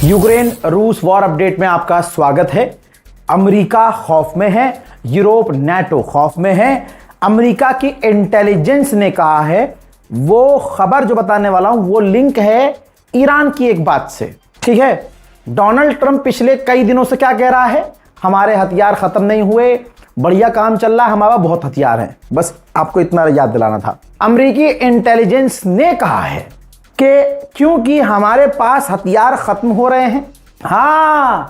Ukraine रूस war update में आपका स्वागत है। अमेरिका खौफ में है, यूरोप नाटो खौफ में है। अमेरिका की इंटेलिजेंस ने कहा है, वो खबर जो बताने वाला हूं वो लिंक है ईरान की एक बात से। ठीक है, डोनाल्ड ट्रंप पिछले कई दिनों से क्या कह रहा है, हमारे हथियार खत्म नहीं हुए, बढ़िया काम चल रहा है, हमारा बहुत हथियार हैं। बस आपको इतना याद दिलाना था। अमेरिकी इंटेलिजेंस ने कहा है कि क्योंकि हमारे पास हथियार खत्म हो रहे हैं। हां,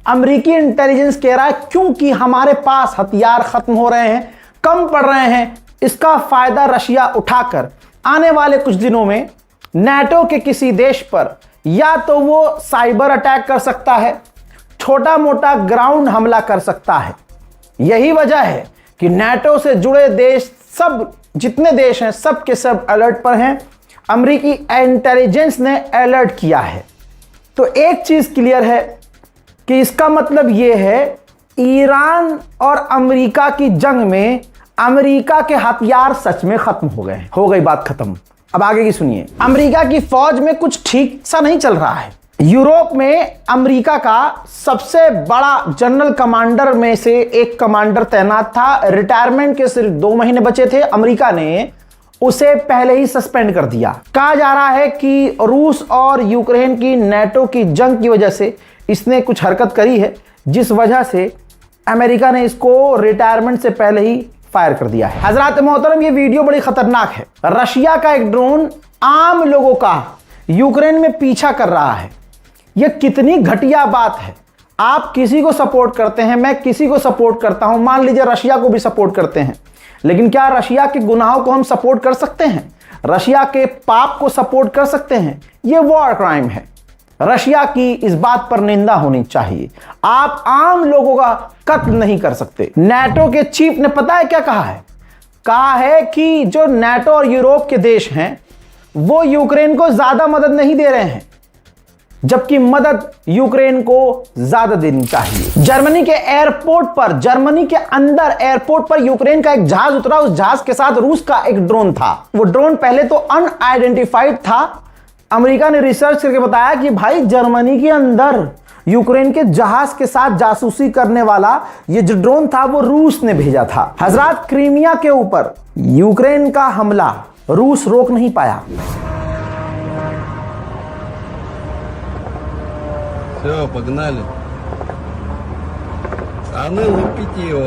अमेरिकी इंटेलिजेंस कह रहा है क्योंकि हमारे पास हथियार खत्म हो रहे हैं, कम पड़ रहे हैं, इसका फायदा रशिया उठाकर आने वाले कुछ दिनों में नाटो के किसी देश पर या तो वो साइबर अटैक कर सकता है, छोटा मोटा ग्राउंड हमला कर सकता है। यही वजह है कि नाटो से जुड़े देश, सब जितने देश हैं, सब के सब अलर्ट पर हैं। अमेरिकी इंटेलिजेंस ने अलर्ट किया है। तो एक चीज क्लियर है कि इसका मतलब यह है, ईरान और अमेरिका की जंग में अमेरिका के हथियार सच में खत्म हो गए, हो गई बात खत्म। अब आगे की सुनिए। अमेरिका की फौज में कुछ ठीक सा नहीं चल रहा है। यूरोप में अमेरिका का सबसे बड़ा जनरल कमांडर में से एक कमांडर तैनात था, रिटायरमेंट के सिर्फ 2 महीने बचे थे, अमेरिका ने उसे पहले ही सस्पेंड कर दिया। कहा जा रहा है कि रूस और यूक्रेन की नाटो की जंग की वजह से इसने कुछ हरकत करी है, जिस वजह से अमेरिका ने इसको रिटायरमेंट से पहले ही फायर कर दिया है। हजरात मोहतरम, ये वीडियो बड़ी खतरनाक है। रशिया का एक ड्रोन आम लोगों का यूक्रेन में पीछा कर रहा है। यह कितनी घटिया बात है। आप किसी को सपोर्ट करते हैं, मैं किसी को सपोर्ट करता हूं, मान लीजिए रशिया को भी सपोर्ट करते हैं, लेकिन क्या रशिया के गुनाहों को हम सपोर्ट कर सकते हैं? रशिया के पाप को सपोर्ट कर सकते हैं? यह वॉर क्राइम है। रशिया की इस बात पर निंदा होनी चाहिए। आप आम लोगों का कत्ल नहीं कर सकते। नाटो के चीफ ने पता है क्या कहा है? कहा है कि जो नाटो और यूरोप के देश हैं वो यूक्रेन को ज्यादा मदद नहीं दे रहे हैं, जबकि मदद यूक्रेन को ज्यादा देनी चाहिए। जर्मनी के एयरपोर्ट पर, जर्मनी के अंदर एयरपोर्ट पर यूक्रेन का एक जहाज उतरा, उस जहाज के साथ रूस का एक ड्रोन था। वो ड्रोन पहले तो अनआइडेंटिफाइड था। अमेरिका ने रिसर्च करके बताया कि भाई जर्मनी के अंदर यूक्रेन के जहाज के साथ जासूसी करने वाला ये जो ड्रोन था वो रूस ने भेजा था। हजरात, क्रीमिया के ऊपर यूक्रेन का हमला रूस रोक नहीं पाया। Все, погнали. А ну лупите его.